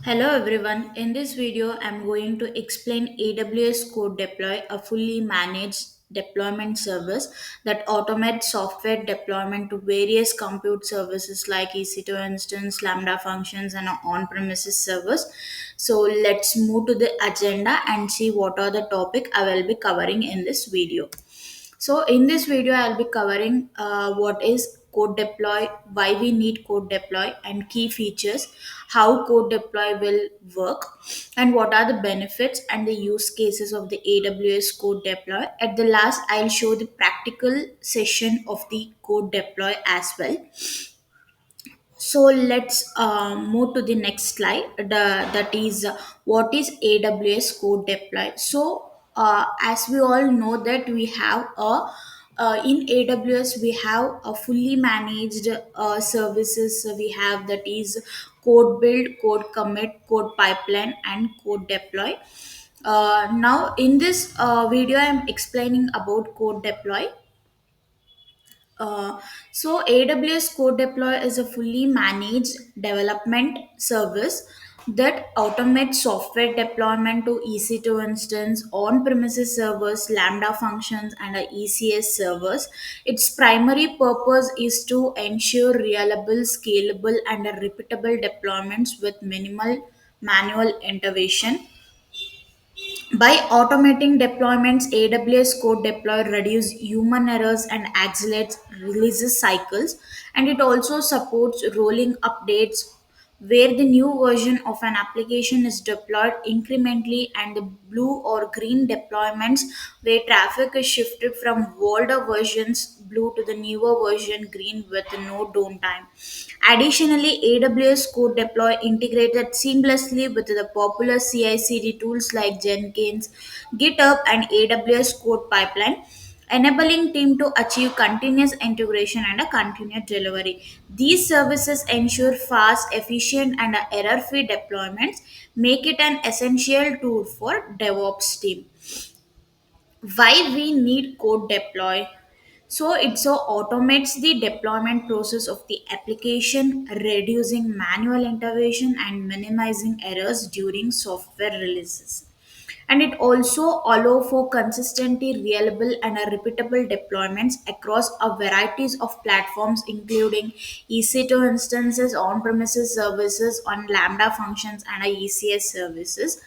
Hello everyone. In this video, I'm going to explain AWS Code Deploy, a fully managed deployment service that automates software deployment to various compute services like EC2 instance, Lambda functions, and on-premises servers. So let's move to the agenda and see what are the topic I will be covering in this video. So in this video, I'll be covering what is code deploy, why we need code deploy, and key features, how code deploy will work, and what are the benefits and the use cases of the AWS code deploy. At the last, I'll show the practical session of the code deploy as well. So let's move to the next slide. That is what is AWS Code Deploy. So as we all know that we have a in AWS we have a fully managed services. We have that is code build, code commit, code pipeline, and code deploy. Now in this video, I'm explaining about code deploy. So AWS Code Deploy is a fully managed development service that automates software deployment to EC2 instance, on-premises servers, Lambda functions, and ECS servers. Its primary purpose is to ensure reliable, scalable, and repeatable deployments with minimal manual intervention. By automating deployments, AWS Code Deploy reduce human errors and accelerates releases cycles, and it also supports rolling updates where the new version of an application is deployed incrementally, and the blue or green deployments where traffic is shifted from older versions blue to the newer version green with no downtime. Additionally, AWS Code Deploy integrated seamlessly with the popular CI/CD tools like Jenkins, GitHub, and AWS Code Pipeline, enabling team to achieve continuous integration and a continuous delivery. These services ensure fast, efficient, and error-free deployments, make it an essential tool for DevOps team. Why we need code deploy? So it so automates the deployment process of the application, reducing manual intervention and minimizing errors during software releases. And it also allow for consistently reliable and repeatable deployments across a varieties of platforms including EC2 instances, on-premises services, on Lambda functions, and ECS services.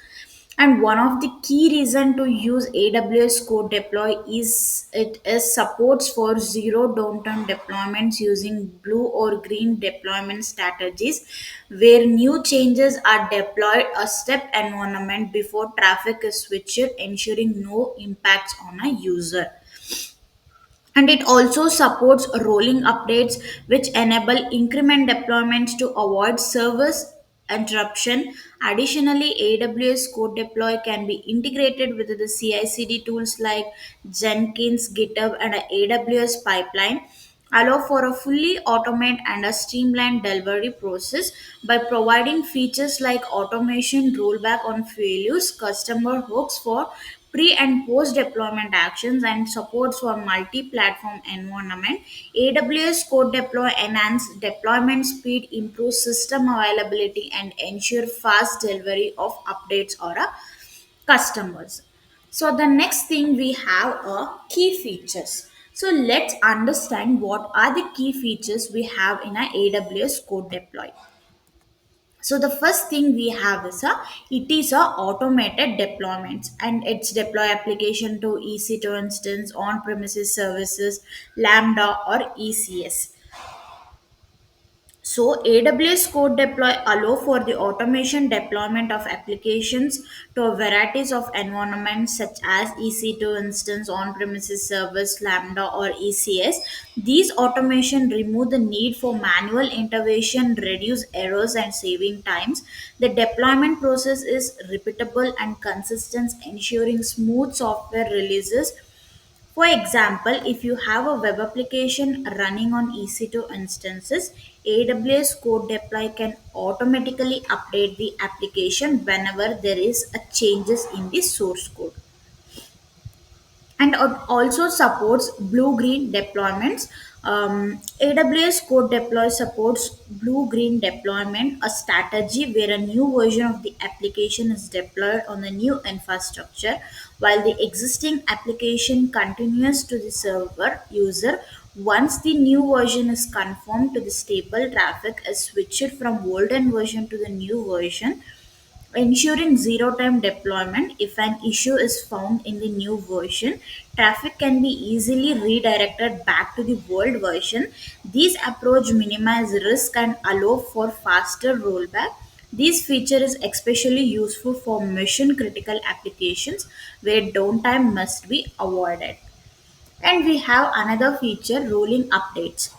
And one of the key reason to use AWS Code Deploy is it is supports for zero downtime deployments using blue or green deployment strategies where new changes are deployed a step environment before traffic is switched, ensuring no impacts on a user. And it also supports rolling updates which enable increment deployments to avoid service interruption. Additionally, AWS Code Deploy can be integrated with the CI/CD tools like Jenkins, GitHub, and a AWS pipeline, allow for a fully automate and a streamlined delivery process by providing features like automation, rollback on failures, customer hooks for pre and post deployment actions, and supports for multi-platform environment. AWS Code Deploy enhance deployment speed, improve system availability, and ensure fast delivery of updates or customers. So the next thing we have are key features. So let's understand what are the key features we have in our AWS Code Deploy. So the first thing we have is a automated deployments, and it's deploy application to EC2 instance, on premises services, Lambda or ECS. So AWS Code Deploy allow for the automation deployment of applications to varieties of environments such as EC2 instance, on-premises service, Lambda or ECS. These automation remove the need for manual intervention, reduce errors and saving times. The deployment process is repeatable and consistent, ensuring smooth software releases. For example, if you have a web application running on EC2 instances, AWS Code Deploy can automatically update the application whenever there is a changes in the source code. And it also supports blue green deployments. AWS Code Deploy supports blue-green deployment, a strategy where a new version of the application is deployed on the new infrastructure while the existing application continues to the server user. Once the new version is confirmed to the stable, traffic is switched from olden version to the new version, ensuring zero-time deployment. If an issue is found in the new version, traffic can be easily redirected back to the old version. This approach minimizes risk and allow for faster rollback. This feature is especially useful for mission critical applications where downtime must be avoided. And we have another feature, rolling updates.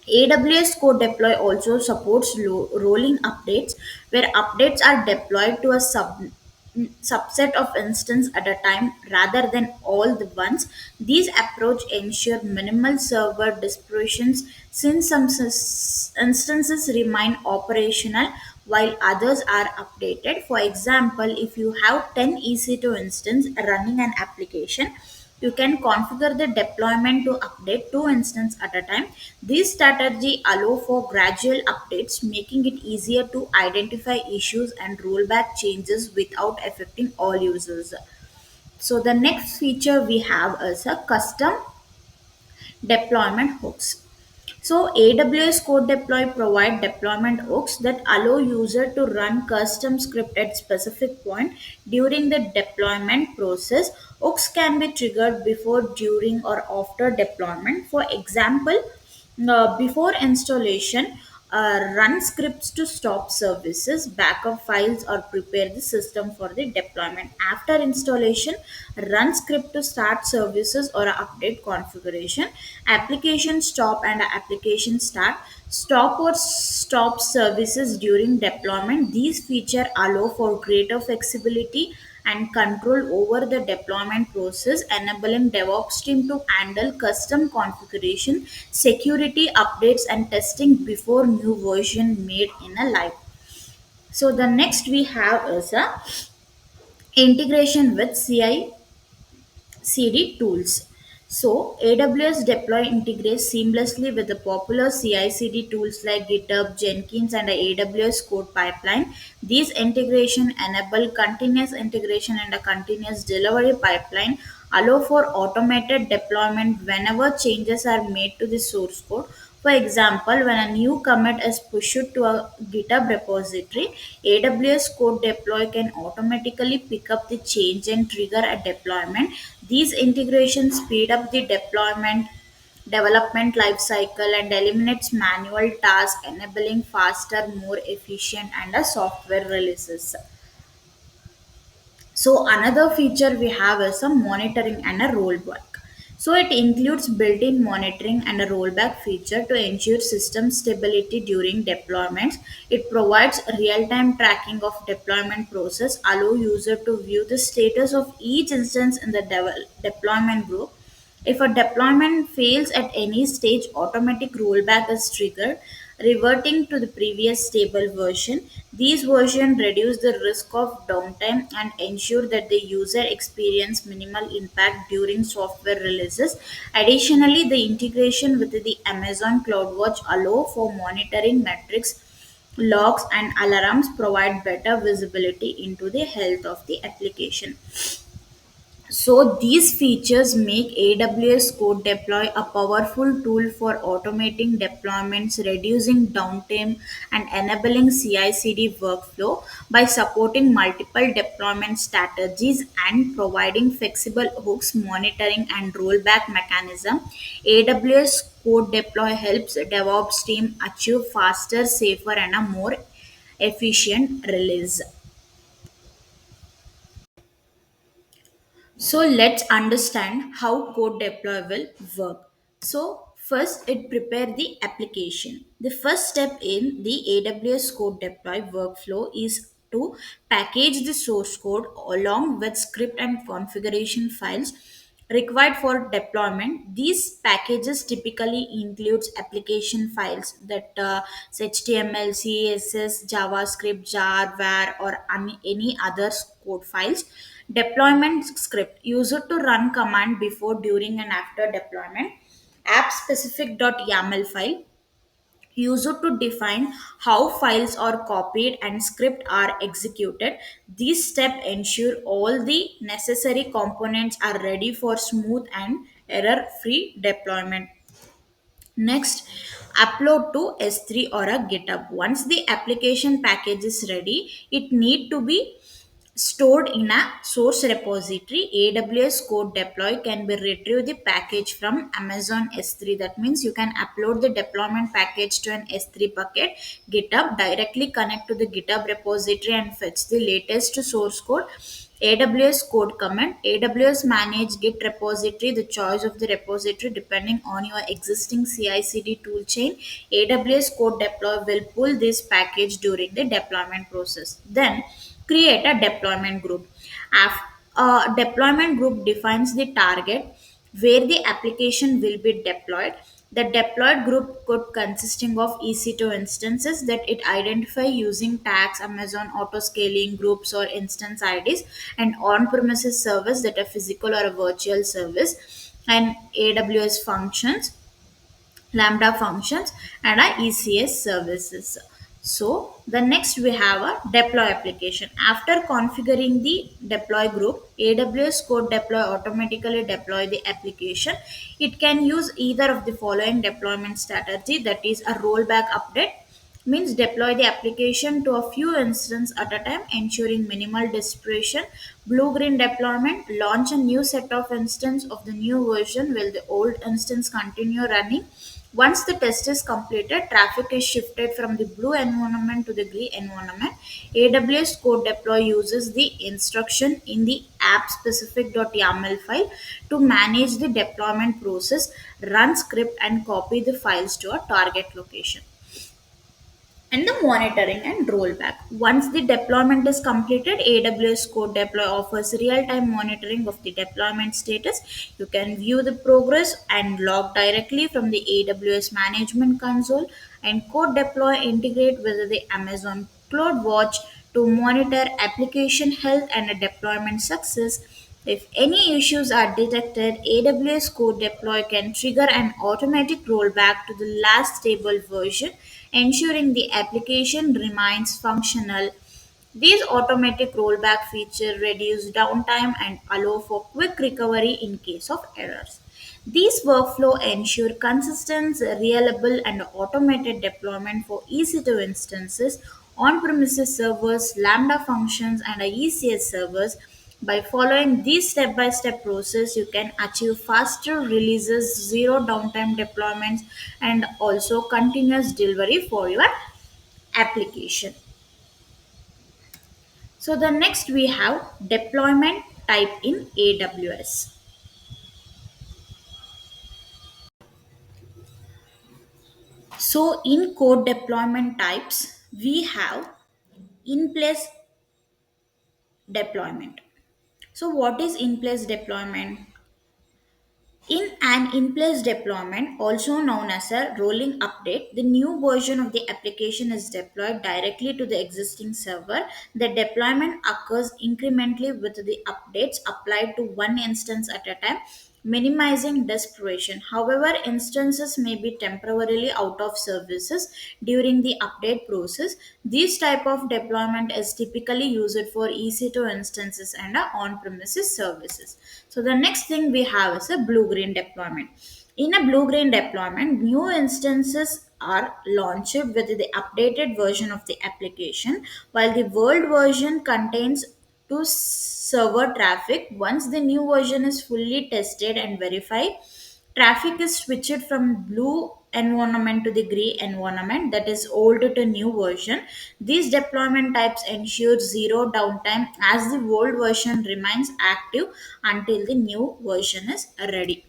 AWS Code Deploy also supports rolling updates, where updates are deployed to a subset of instances at a time rather than all the once. These approach ensure minimal server dispersions since some instances remain operational while others are updated. For example, if you have 10 EC2 instances running an application, you can configure the deployment to update two instances at a time. This strategy allow for gradual updates, making it easier to identify issues and roll back changes without affecting all users. So the next feature we have is a custom deployment hooks. So AWS Code Deploy provide deployment hooks that allow user to run custom script at specific point during the deployment process. Hooks can be triggered before, during, or after deployment. For example, before installation, run scripts to stop services, backup files, or prepare the system for the deployment. After installation, run script to start services or update configuration. Application stop and application start. Stop or stop services during deployment. These features allow for greater flexibility and control over the deployment process, enabling DevOps team to handle custom configuration, security updates, and testing before new version made in a live. So the next we have is a integration with CI CD tools. So, AWS Deploy integrates seamlessly with the popular CI/CD tools like GitHub, Jenkins, and the AWS Code Pipeline. These integration enable continuous integration and a continuous delivery pipeline, allow for automated deployment whenever changes are made to the source code. For example, when a new commit is pushed to a GitHub repository, AWS Code Deploy can automatically pick up the change and trigger a deployment. These integrations speed up the deployment development lifecycle and eliminates manual tasks, enabling faster, more efficient, and a software releases. So another feature we have is a monitoring and a rollback. So it includes built-in monitoring and a rollback feature to ensure system stability during deployments. It provides real-time tracking of deployment process, allow user to view the status of each instance in the deployment group. If a deployment fails at any stage, automatic rollback is triggered, reverting to the previous stable version. These versions reduce the risk of downtime and ensure that the user experience minimal impact during software releases. Additionally, the integration with the Amazon CloudWatch allow for monitoring metrics, logs, and alarms, provide better visibility into the health of the application. So these features make AWS Code Deploy a powerful tool for automating deployments, reducing downtime, and enabling CI/CD workflow by supporting multiple deployment strategies and providing flexible hooks, monitoring, and rollback mechanism. AWS Code Deploy helps DevOps team achieve faster, safer, and a more efficient release. So let's understand how code deploy will work. So first it prepare the application. The first step in the AWS code deploy workflow is to package the source code along with script and configuration files required for deployment. These packages typically includes application files that is HTML, CSS, JavaScript, jar, var, or any other code files. Deployment script used to run command before, during, and after deployment. app-specific.yaml file used to define how files are copied and script are executed. These steps ensure all the necessary components are ready for smooth and error-free deployment. Next, upload to S3 or a GitHub. Once the application package is ready, it need to be stored in a source repository. AWS Code Deploy can be retrieve the package from Amazon S3. That means you can upload the deployment package to an S3 bucket. GitHub directly connect to the GitHub repository and fetch the latest source code. AWS code command. AWS manage Git repository. The choice of the repository depending on your existing CI/CD tool chain. AWS code deploy will pull this package during the deployment process. Then create a deployment group. A deployment group defines the target where the application will be deployed. The deployed group could consisting of EC2 instances that it identify using tags, Amazon auto scaling groups or instance IDs, and on-premises service that are physical or a virtual service, and AWS functions, Lambda functions, and our ECS services. So the next we have a deploy application. After configuring the deploy group, AWS code deploy automatically deploy the application. It can use either of the following deployment strategy, that is a rollback update, means deploy the application to a few instances at a time, ensuring minimal dispersion. Blue green deployment, launch a new set of instance of the new version while the old instance continue running. Once the test is completed, traffic is shifted from the blue environment to the green environment. AWS code deploy uses the instruction in the app specific.yaml file to manage the deployment process, run script, and copy the files to a target location. And the monitoring and rollback. Once the deployment is completed, AWS Code Deploy offers real time monitoring of the deployment status. You can view the progress and log directly from the AWS Management Console, and Code Deploy integrate with the Amazon Cloud Watch to monitor application health and deployment success. If any issues are detected, AWS Code Deploy can trigger an automatic rollback to the last stable version, ensuring the application remains functional. These automatic rollback features reduce downtime and allow for quick recovery in case of errors. These workflow ensure consistent, reliable, and automated deployment for EC2 instances, on-premises servers, Lambda functions, and ECS servers. By following these step-by-step process, you can achieve faster releases, zero downtime deployments, and also continuous delivery for your application. So the next we have deployment type in AWS. So in code deployment types, we have in place deployment. So what is in place deployment? In an in place deployment, also known as a rolling update, the new version of the application is deployed directly to the existing server. The deployment occurs incrementally with the updates applied to one instance at a time, minimizing desperation. However, instances may be temporarily out of services during the update process. This type of deployment is typically used for EC2 instances and on-premises services. So the next thing we have is a blue-green deployment. In a blue-green deployment, new instances are launched with the updated version of the application, while the world version contains to server traffic. Once the new version is fully tested and verified, traffic is switched from blue environment to the gray environment, that is old to new version. These deployment types ensure zero downtime as the old version remains active until the new version is ready.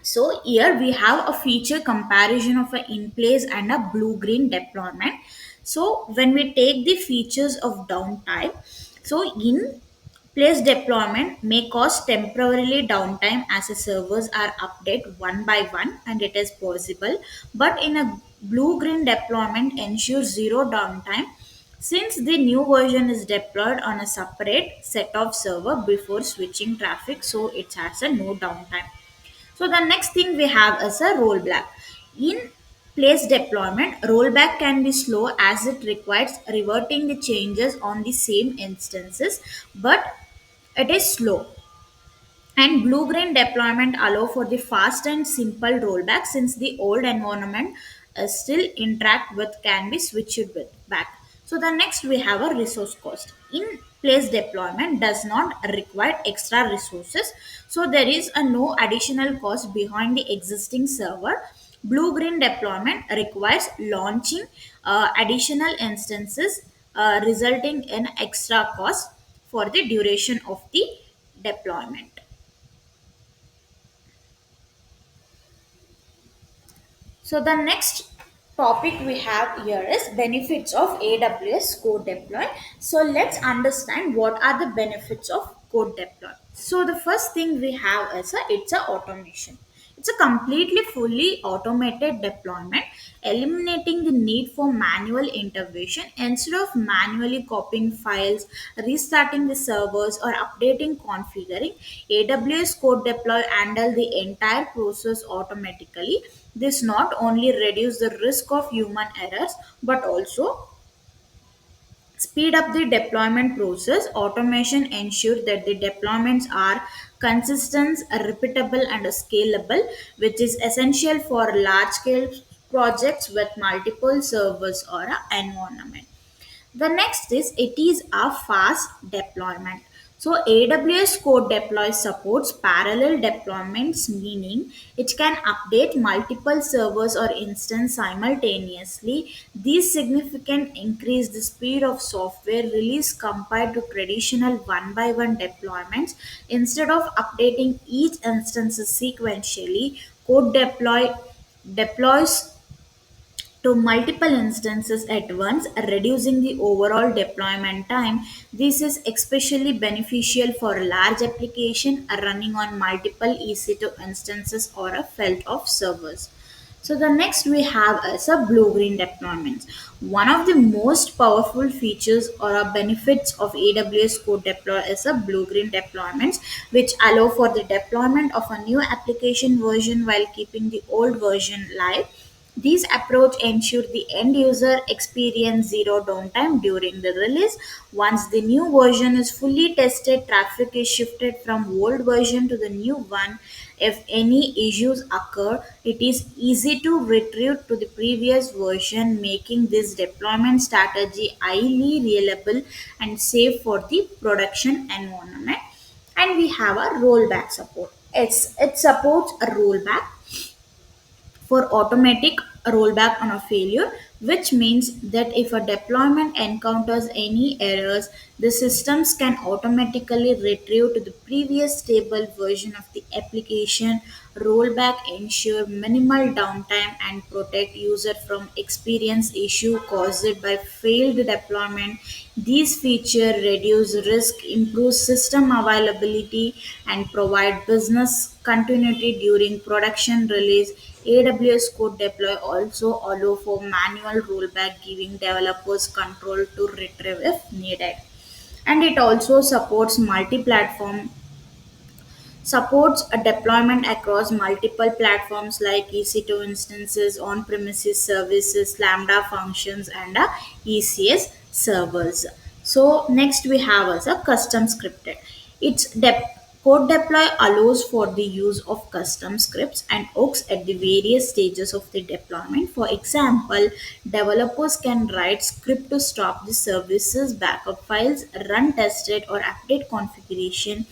So here we have a feature comparison of a in place and a blue green deployment. So when we take the features of downtime, so in place deployment may cause temporarily downtime as the servers are updated one by one and it is possible, but in a blue green deployment ensures zero downtime since the new version is deployed on a separate set of server before switching traffic, so it has a no downtime. So the next thing we have is a rollback. In place deployment, rollback can be slow as it requires reverting the changes on the same instances, but it is slow. And blue green deployment allow for the fast and simple rollback since the old environment still interact with can be switched with back. So the next we have a resource cost. In place deployment does not require extra resources, so there is a no additional cost behind the existing server. Blue green deployment requires launching additional instances, resulting in extra cost for the duration of the deployment. So the next topic we have here is benefits of AWS code deploy. So let's understand what are the benefits of code deploy. So the first thing we have is it's a automation. It's a completely fully automated deployment, eliminating the need for manual intervention. Instead of manually copying files, restarting the servers, or updating configuring, AWS code deploy handle the entire process automatically. This not only reduce the risk of human errors but also speed up the deployment process. Automation ensure that the deployments are consistent, repeatable, and scalable, which is essential for large scale projects with multiple servers or an environment. The next is it is a fast deployment. So AWS Code Deploy supports parallel deployments, meaning it can update multiple servers or instances simultaneously. These significant increase the speed of software release compared to traditional one by one deployments. Instead of updating each instance sequentially, Code Deploy deploys to multiple instances at once, reducing the overall deployment time. This is especially beneficial for large application running on multiple EC2 instances or a felt of servers. So the next we have is a blue-green deployments. One of the most powerful features or benefits of AWS Code Deploy is a blue-green deployments, which allow for the deployment of a new application version while keeping the old version live. This approach ensures the end user experience zero downtime during the release. Once the new version is fully tested, traffic is shifted from old version to the new one. If any issues occur, it is easy to retrieve to the previous version, making this deployment strategy highly reliable and safe for the production environment. And we have a rollback support. It supports a rollback for automatic rollback on a failure, which means that if a deployment encounters any errors, the systems can automatically retrieve to the previous stable version of the application. Rollback ensure minimal downtime and protect user from experience issue caused by failed deployment. These features reduce risk, improve system availability, and provide business continuity during production release. AWS Code Deploy also allow for manual rollback, giving developers control to retrieve if needed. And it also supports a deployment across multiple platforms like EC2 instances, on-premises services, Lambda functions, and ECS servers. So next we have as a custom scripted. Code deploy allows for the use of custom scripts and hooks at the various stages of the deployment. For example, developers can write script to stop the services, backup files, run tested, or update configuration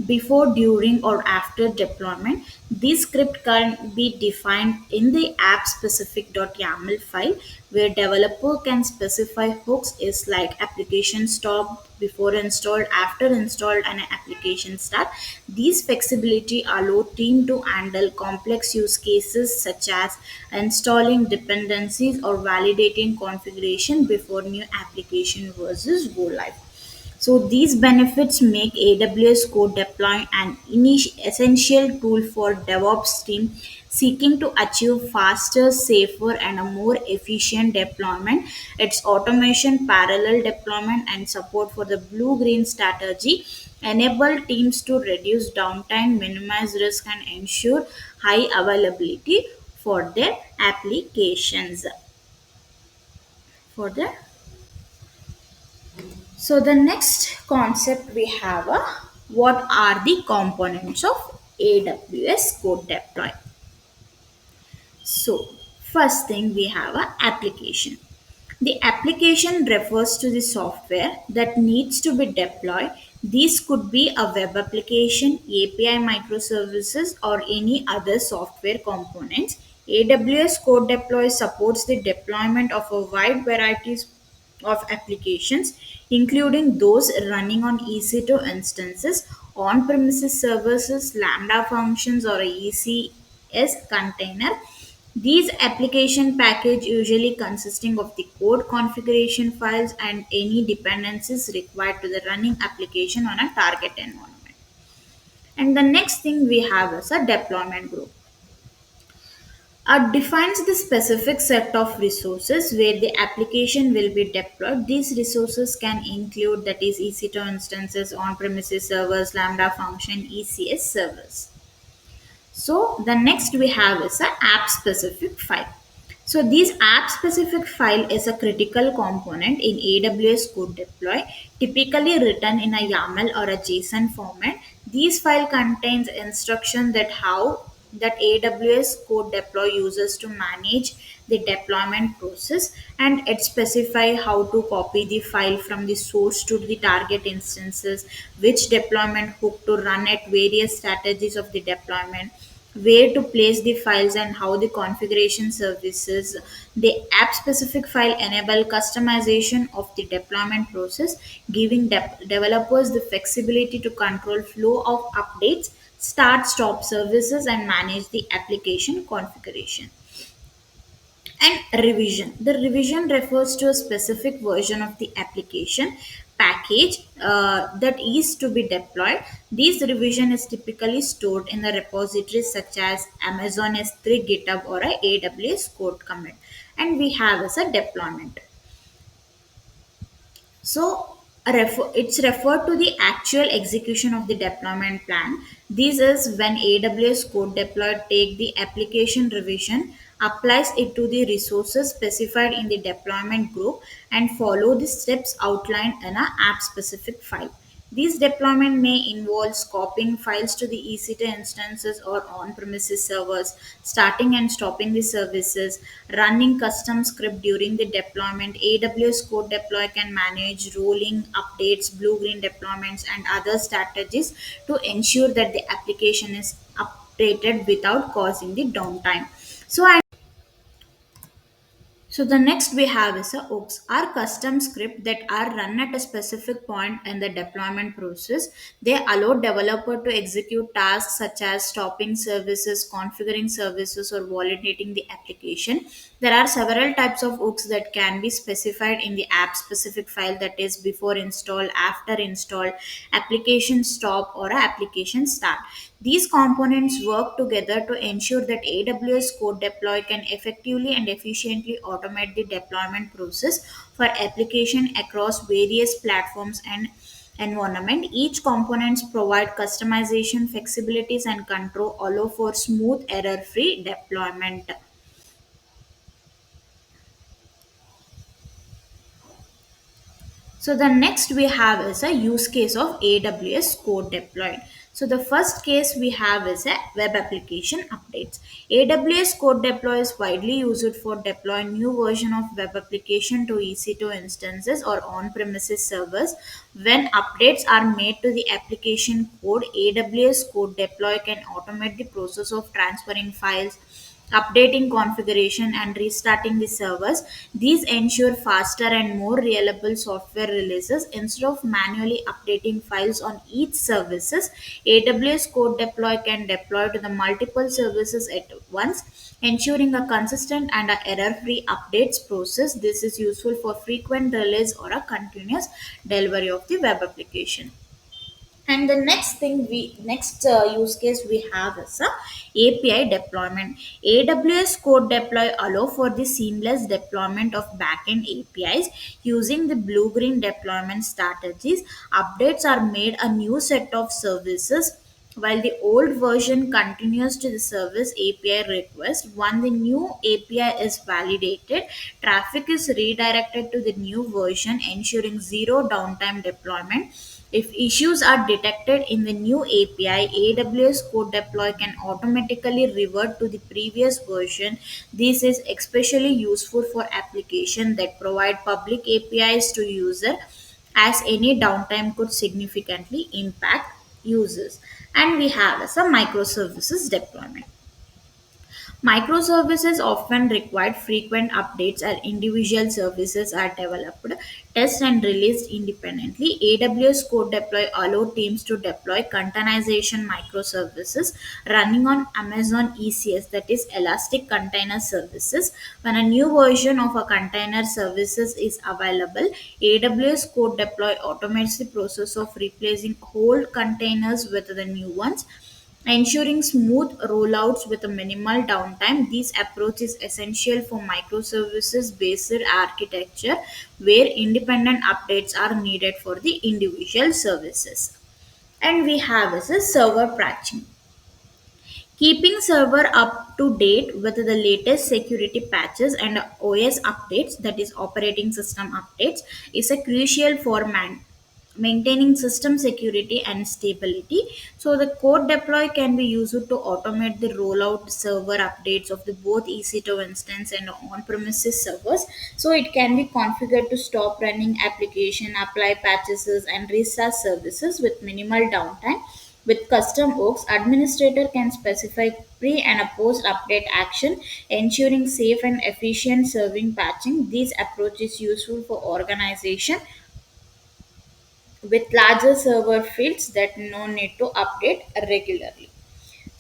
before, during, or after deployment. This script can be defined in the app specific .yaml file where developer can specify hooks is like application stop, before installed, after installed, and application start. These flexibility allow team to handle complex use cases such as installing dependencies or validating configuration before new application versus go live. So these benefits make AWS Code Deploy an essential tool for DevOps team seeking to achieve faster, safer, and a more efficient deployment. Its automation, parallel deployment, and support for the blue-green strategy enable teams to reduce downtime, minimize risk, and ensure high availability for their applications. For the So the next concept we have what are the components of AWS code deploy. So first thing we have a application. The application refers to the software that needs to be deployed. These could be a web application, API microservices, or any other software components. AWS Code Deploy supports the deployment of a wide variety of applications, including those running on EC2 instances, on premises services, Lambda functions, or a ECS container. These application package usually consisting of the code configuration files and any dependencies required to the running application on a target environment. And the next thing we have is a deployment group. Defines the specific set of resources where the application will be deployed. These resources can include that is EC2 instances, on-premises servers, Lambda function, ECS servers. So the next we have is a app specific file. So this app specific file is a critical component in AWS code deploy, typically written in a YAML or a JSON format. This file contains instruction that how that AWS code deploy uses to manage the deployment process, and it specify how to copy the file from the source to the target instances, which deployment hook to run at various strategies of the deployment, where to place the files, and how the configuration services. The app specific file enable customization of the deployment process, giving developers the flexibility to control flow of updates, start stop services, and manage the application configuration. And revision, the revision refers to a specific version of the application package that is to be deployed. This revision is typically stored in the repositories such as Amazon S3, GitHub, or a AWS code commit. And we have as a deployment. So it's referred to the actual execution of the deployment plan. This is when AWS code deploy take the application revision, applies it to the resources specified in the deployment group, and follow the steps outlined in a app specific file. These deployment may involve copying files to the EC2 instances or on-premises servers, starting and stopping the services, running custom script during the deployment. AWS Code Deploy can manage rolling updates, blue-green deployments, and other strategies to ensure that the application is updated without causing the downtime. So the next we have is a hooks are custom script that are run at a specific point in the deployment process. They allow developer to execute tasks such as stopping services, configuring services, or validating the application. There are several types of hooks that can be specified in the app specific file, that is before install, after install, application stop, or a application start. These components work together to ensure that AWS Code Deploy can effectively and efficiently automate the deployment process for application across various platforms and environment. Each components provide customization, flexibilities, and control, allow for smooth error-free deployment. So the next we have is a use case of AWS code deployed. So the first case we have is a web application updates. AWS code deploy is widely used for deploying new version of web application to EC2 instances or on-premises servers. When updates are made to the application code, AWS code deploy can automate the process of transferring files, updating configuration, and restarting the servers. These ensure faster and more reliable software releases instead of manually updating files on each services. AWS code deploy can deploy to the multiple services at once, ensuring a consistent and a error-free updates process. This is useful for frequent release or a continuous delivery of the web application. And the next use case we have is a API deployment. AWS code deploy allow for the seamless deployment of backend APIs using the blue green deployment strategies. Updates are made a new set of services while the old version continues to the service API request. When the new API is validated, traffic is redirected to the new version, ensuring zero downtime deployment. If issues are detected in the new API, AWS Code Deploy can automatically revert to the previous version. This is especially useful for applications that provide public APIs to user, as any downtime could significantly impact users. And we have some microservices deployment. Microservices often require frequent updates as individual services are developed, tested, and released independently. AWS Code Deploy allow teams to deploy containerization microservices running on Amazon ECS, that is Elastic Container Services. When a new version of a container services is available, AWS Code Deploy automates the process of replacing old containers with the new ones, ensuring smooth rollouts with a minimal downtime. This approach is essential for microservices based architecture where independent updates are needed for the individual services. And we have as a server patching. Keeping server up to date with the latest security patches and OS updates, that is operating system updates, is a crucial for maintaining system security and stability. So the code deploy can be used to automate the rollout server updates of the both EC2 instance and on-premises servers. So it can be configured to stop running application, apply patches, and restart services with minimal downtime. With custom hooks, administrator can specify pre and a post update action, ensuring safe and efficient serving patching. This approach is useful for organization with larger server fields that no need to update regularly.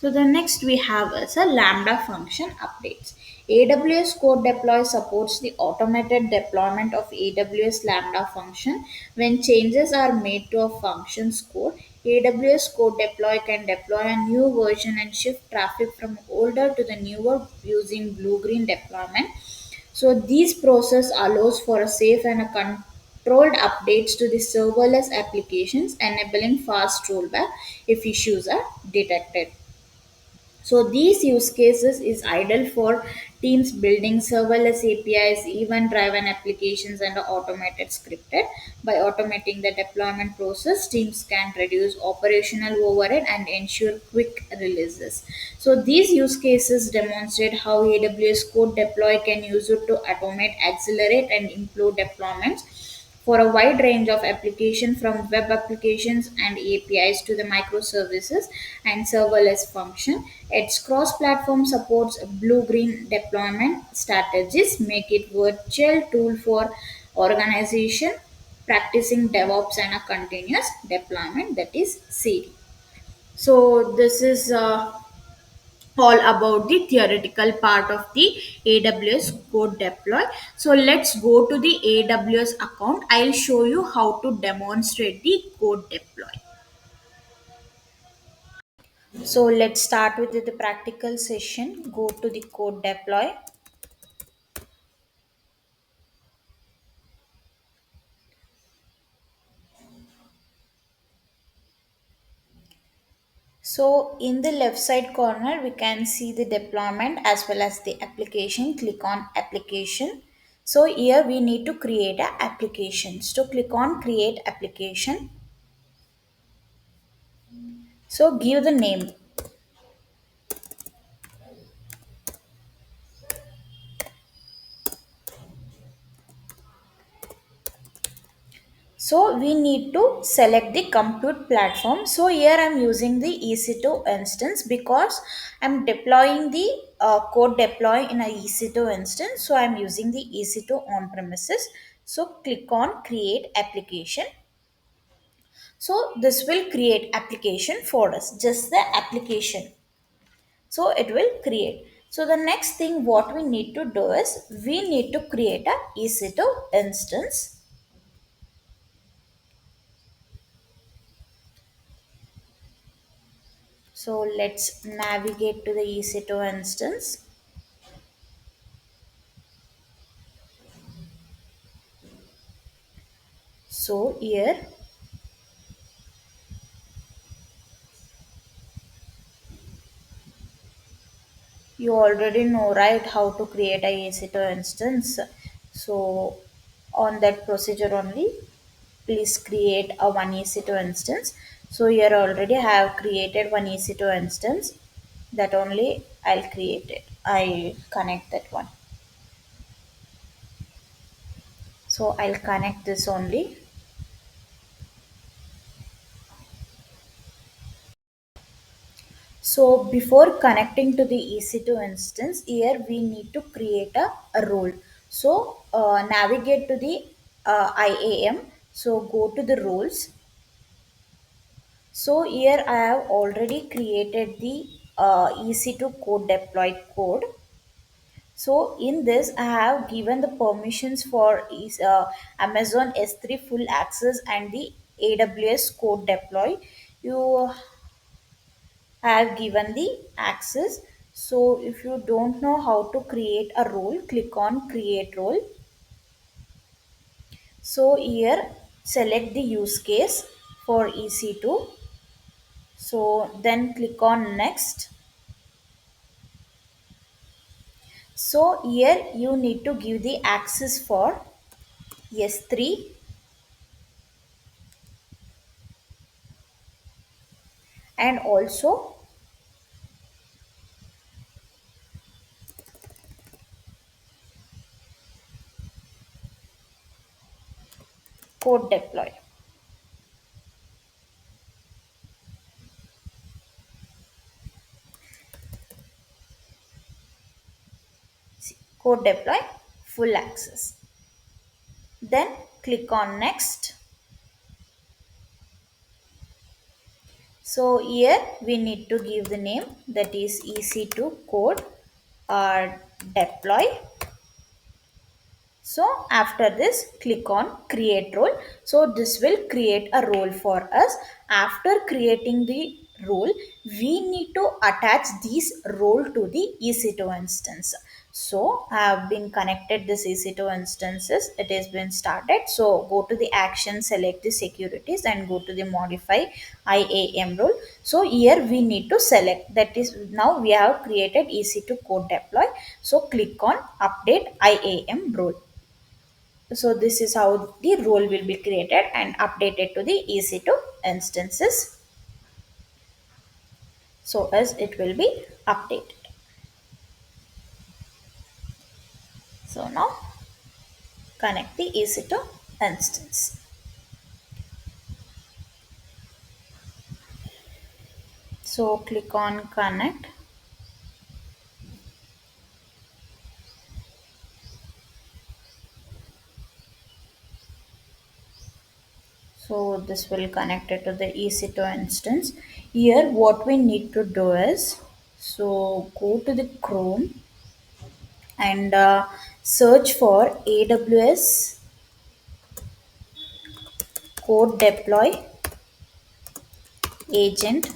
So the next we have is a Lambda function updates. AWS Code Deploy supports the automated deployment of AWS Lambda function. When changes are made to a function's code, AWS Code Deploy can deploy a new version and shift traffic from older to the newer using blue-green deployment. So this process allows for a safe and a controlled updates to the serverless applications, enabling fast rollback if issues are detected. So these use cases is ideal for teams building serverless APIs, event-driven applications, and automated scripted. By automating the deployment process, teams can reduce operational overhead and ensure quick releases. So these use cases demonstrate how AWS Code Deploy can use it to automate, accelerate, and improve deployments for a wide range of applications, from web applications and APIs to the microservices and serverless function. Its cross-platform supports blue-green deployment strategies, make it virtual tool for organization practicing DevOps and a continuous deployment, that is CD. So this is all about the theoretical part of the AWS code deploy. So let's go to the AWS account. I'll show you how to demonstrate the code deploy. So let's start with the practical session. Go to the code deploy. So in the left side corner, we can see the deployment as well as the application. Click on application. So here we need to create a application. So click on create application. So give the name. So we need to select the compute platform. So here I'm using the EC2 instance because I'm deploying the code deploy in a EC2 instance. So I'm using the EC2 on premises. So click on create application. So this will create application for us, just the application. So it will create. So the next thing what we need to do is we need to create a EC2 instance. So let's navigate to the EC2 instance. So here You already know, right, how to create a EC2 instance. So, on that procedure only, please create a one EC2 instance. So, here already I have created one EC2 instance. That only I'll create it. I'll connect that one. So, I'll connect this only. So before connecting to the EC2 instance, here we need to create a role. So navigate to the IAM. So go to the roles. So here I have already created the EC2 code deployed code. So in this, I have given the permissions for Amazon S3 full access and the AWS code deploy. You have given the access. So if you don't know how to create a role, click on create role. So here select the use case for EC2. So then click on next. So here you need to give the access for S3 and also code deploy. See, code deploy full access. Then click on next. So here we need to give the name, that is EC2 code deploy. So after this, click on create role. So this will create a role for us. After creating the role, we need to attach this role to the EC2 instance. So I have been connected this EC2 instances. It has been started. So go to the action, select the securities and go to the modify IAM role. So here we need to select, that is now we have created EC2 code deploy. So click on update IAM role. So this is how the role will be created and updated to the EC2 instances. So as it will be updated. So now connect the EC2 instance. So click on connect. So this will connect it to the EC2 instance. Here what we need to do is, so go to the Chrome and search for AWS code deploy agent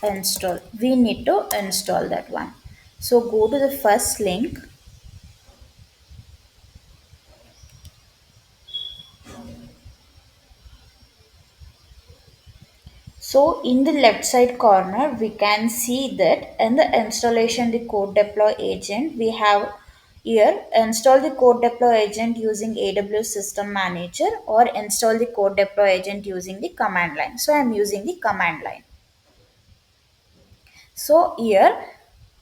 install. We need to install that one. So go to the first link. So in the left side corner we can see that in the installation the code deploy agent we have here install the code deploy agent using AWS system manager or install the code deploy agent using the command line. So I'm using the command line. So here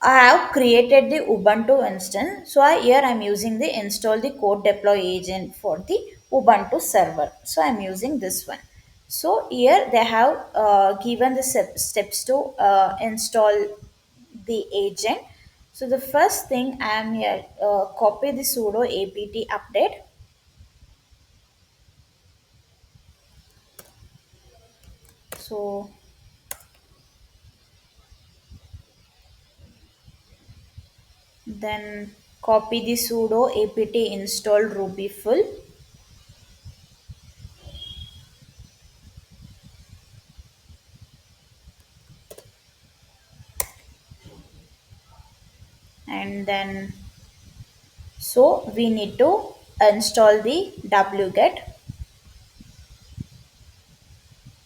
I have created the Ubuntu instance. So here I'm using the install the code deploy agent for the Ubuntu server. So I'm using this one. So here they have given the steps to install the agent. So the first thing I am here copy the sudo apt update. So then copy the sudo apt install ruby full. And then so we need to install the wget,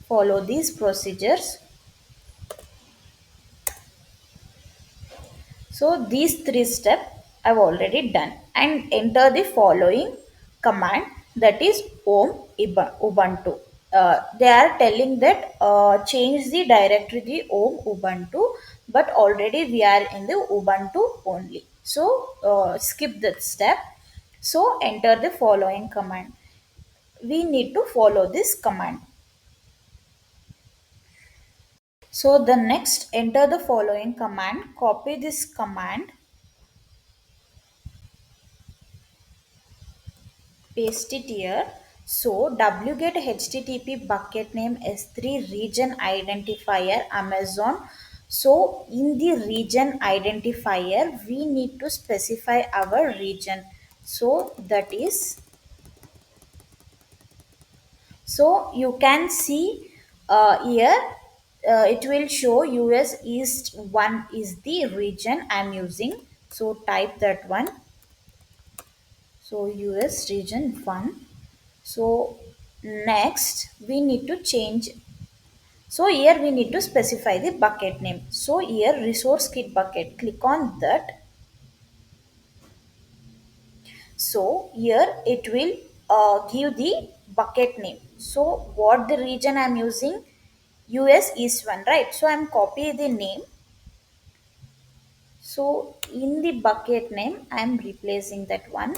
follow these procedures. So these three steps I've already done, and enter the following command, that is Ubuntu. They are telling that change the directory the Ubuntu, but already we are in the Ubuntu only. So skip that step. So enter the following command. We need to follow this command. So the next, enter the following command, copy this command, paste it here. So wget http bucket name s3 region identifier Amazon. So in the region identifier we need to specify our region. So that is, so you can see here, it will show US East 1 is the region I'm using. So type that one. So US region 1. So next we need to change. So here we need to specify the bucket name. So here resource kit bucket, click on that. So here it will give the bucket name. So what the region I'm using, US East 1, right? So I'm copy the name. So in the bucket name I'm replacing that one.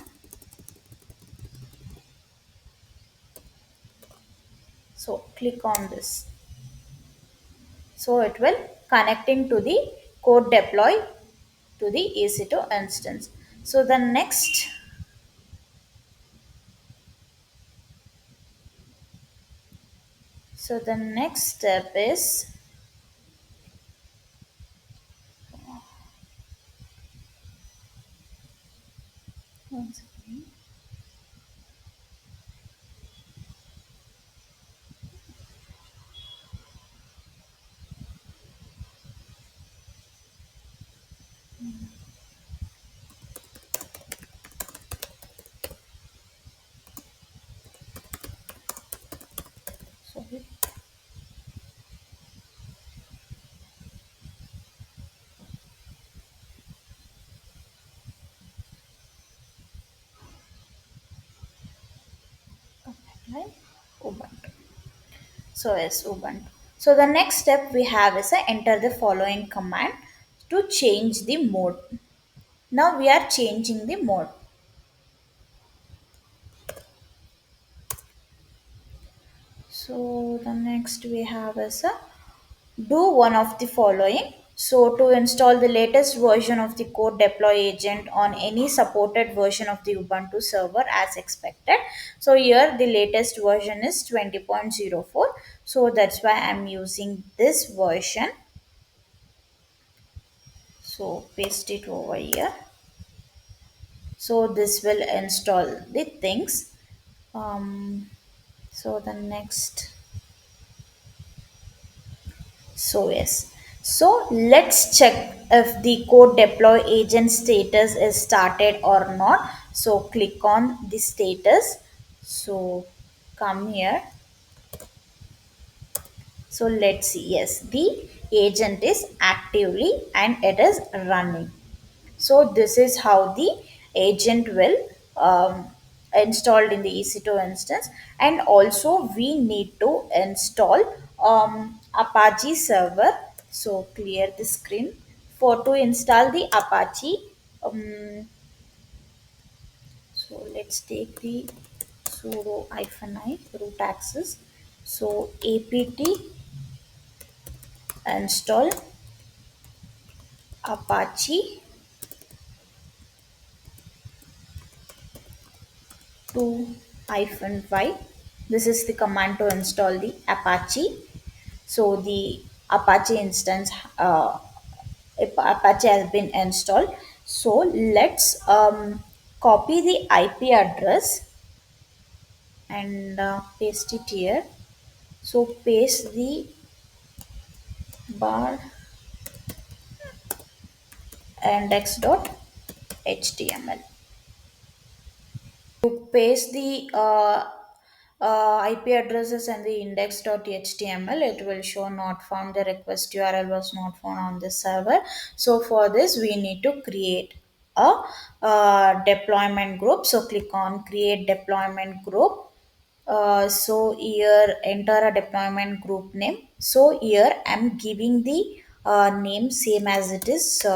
So click on this. So it will connecting to the code deploy to the EC2 instance. So the next, so the next step is, one second. Sorry. Right? Ubuntu. So yes, Ubuntu. So the next step we have is enter the following command to change the mode. Now we are changing the mode. So the next we have is do one of the following. So to install the latest version of the code deploy agent on any supported version of the Ubuntu server as expected. So here the latest version is 20.04. So that's why I'm using this version. So paste it over here. So this will install the things. So the next, so yes. So let's check if the code deploy agent status is started or not. So click on the status. So come here. So let's see. Yes, the agent is actively and it is running. So this is how the agent will installed in the EC2 instance. And also we need to install Apache server. So clear the screen. For to install the Apache, so let's take the sudo -i root access. So apt install Apache 2 y. This is the command to install the Apache. So the Apache instance, Apache has been installed. So let's copy the IP address and paste it here. So paste the bar index.html. To paste the IP addresses and the index.html, it will show not found, the request URL was not found on this server. So for this we need to create a deployment group. So click on create deployment group. So here enter a deployment group name. So here I'm giving the name same as it is,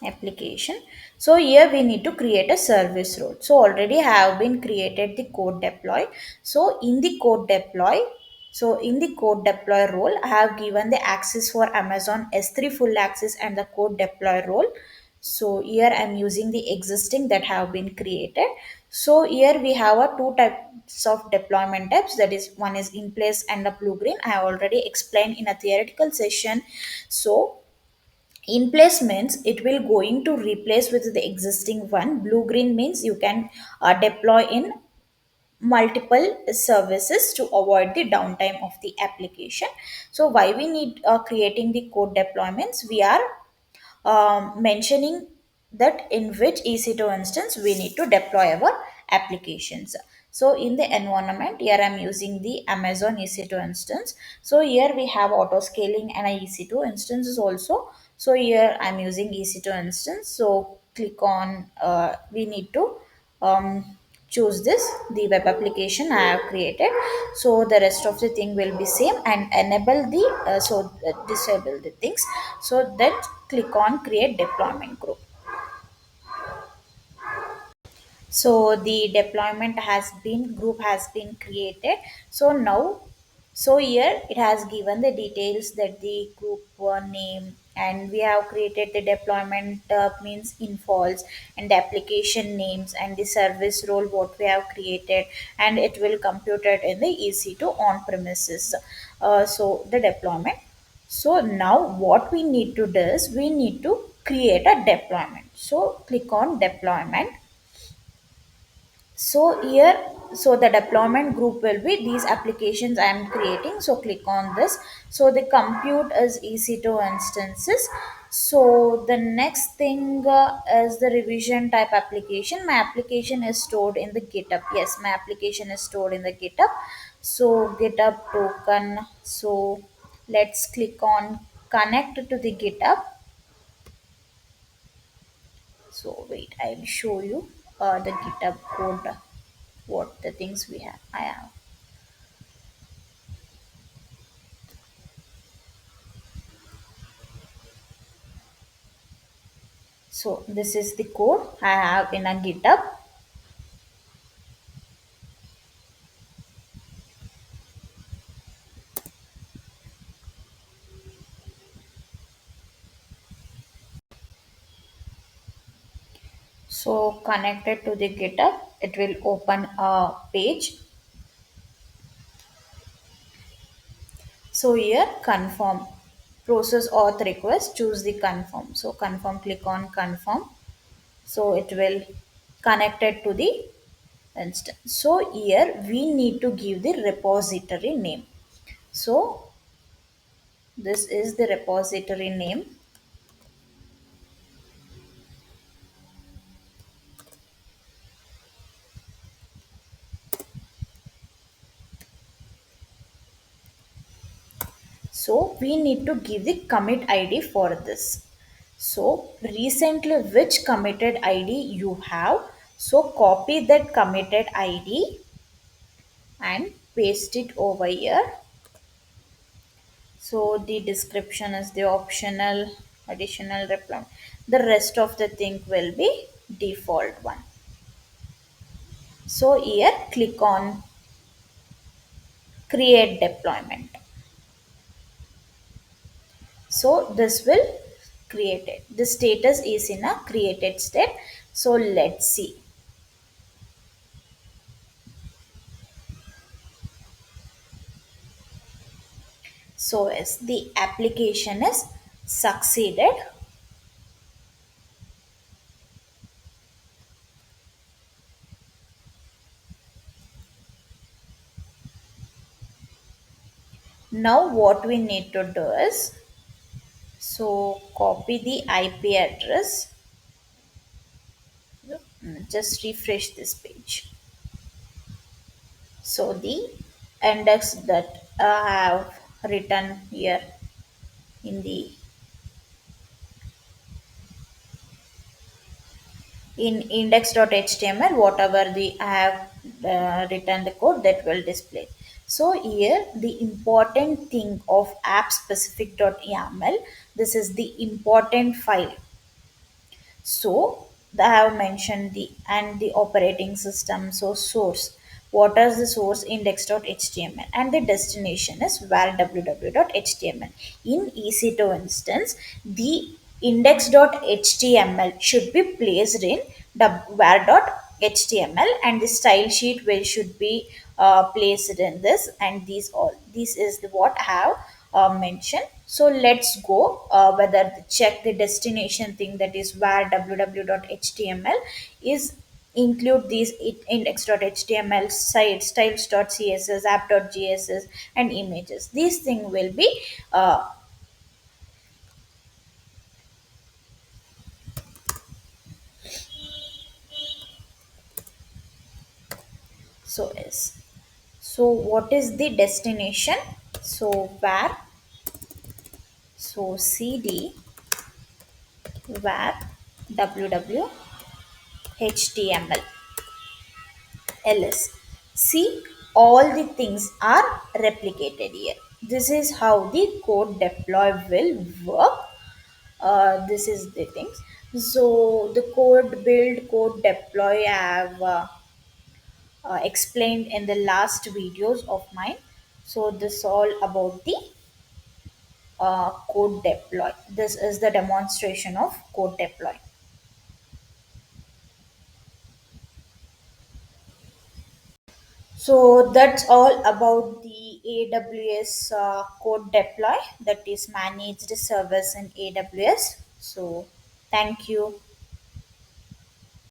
application. So here we need to create a service role. So already have been created the code deploy. So in the code deploy, role, I have given the access for Amazon S3 full access and the code deploy role. So here I'm using the existing that have been created. So here we have a two types of deployment types, that is one is in place and a blue green. I have already explained in a theoretical session. So in place means it will going to replace with the existing one. Blue green means you can deploy in multiple services to avoid the downtime of the application. So why we need creating the code deployments, we are mentioning that in which EC2 instance we need to deploy our applications. So in the environment, here I'm using the Amazon EC2 instance. So here we have auto scaling and a EC2 instances also. So here I'm using EC2 instance. So click on, we need to choose this, the web application I have created. So the rest of the thing will be same, and enable the disable the things. So that click on create deployment group. So the deployment has been group has been created. So now, so here it has given the details that the group name, and we have created the deployment means in false, and the application names and the service role what we have created, and it will compute it in the EC2 on premises. So the deployment. So now what we need to do is we need to create a deployment. So click on deployment. So here, so the deployment group will be these applications I am creating. So click on this. So the compute is EC2 instances. So the next thing is the revision type application. My application is stored in the GitHub. Yes, my application is stored in the GitHub. So GitHub token. So let's click on connect to the GitHub. So wait, I'll show you the GitHub code, what the things we have. I have. So this is the code I have in a GitHub. So connected to the GitHub, it will open a page. So here confirm, process auth request, choose the confirm. So confirm, click on confirm. So it will connect it to the instance. So here we need to give the repository name. So this is the repository name. So we need to give the commit ID for this. So recently which committed ID you have. So copy that committed ID and paste it over here. So the description is the optional additional reply. The rest of the thing will be default one. So here click on create deployment. So this will create it. The status is in a created state. So let's see. So as the application is succeeded. Now what we need to do is, so copy the IP address. Just refresh this page. So the index that I have written here in the in index.html, whatever the I have written the code, that will display. So here the important thing of app specific.yaml, this is the important file. So I have mentioned the and the operating system. So source, what is the source? Index.html, and the destination is var www.html. In EC2 instance, the index.html should be placed in var.html, and the style sheet will should be placed in this, and these all this is the, what I have mentioned. So let's go whether check the destination thing, that is where www.html is include these index.html site styles.css app.gss and images. These thing will be so is so what is the destination? So where, so cd where www html ls. See, all the things are replicated here. This is how the code deploy will work. This is the things. So the code build, code deploy, I have explained in the last videos of mine. So this all about the code deploy. This is the demonstration of code deploy. So that's all about the AWS code deploy, that is managed service in AWS. So thank you.